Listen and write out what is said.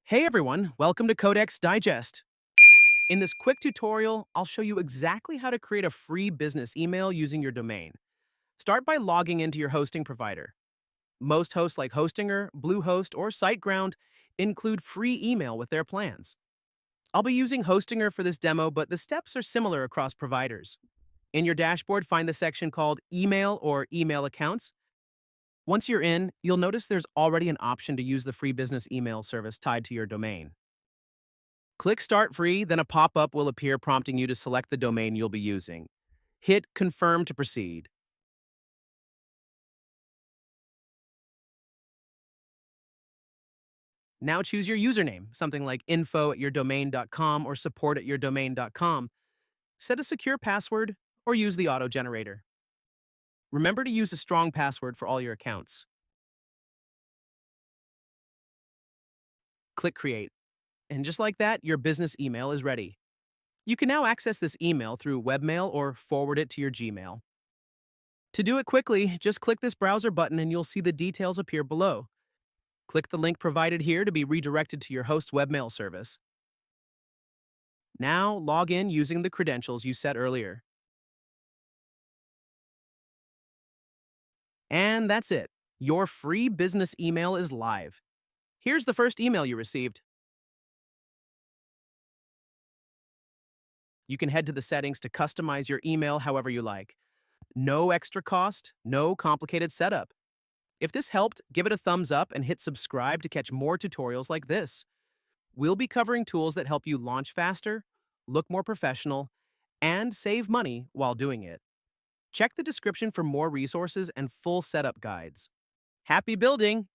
Hey everyone, welcome to Codex Digest. In this quick tutorial, I'll show you exactly how to create a free business email using your domain. Start by logging into your hosting provider. Most hosts like Hostinger, Bluehost, or SiteGround include free email with their plans. I'll be using Hostinger for this demo, but the steps are similar across providers. In your dashboard, find the section called Email or Email Accounts. Once you're in, you'll notice there's already an option to use the free business email service tied to your domain. Click Start Free, then a pop-up will appear prompting you to select the domain you'll be using. Hit Confirm to proceed. Now choose your username, something like info@yourdomain.com or support@yourdomain.com. Set a secure password or use the auto-generator. Remember to use a strong password for all your accounts. Click Create. And just like that, your business email is ready. You can now access this email through webmail or forward it to your Gmail. To do it quickly, just click this browser button and you'll see the details appear below. Click the link provided here to be redirected to your host webmail service. Now, log in using the credentials you set earlier. And that's it. Your free business email is live. Here's the first email you received. You can head to the settings to customize your email however you like. No extra cost, no complicated setup. If this helped, give it a thumbs up and hit subscribe to catch more tutorials like this. We'll be covering tools that help you launch faster, look more professional, and save money while doing it. Check the description for more resources and full setup guides. Happy building!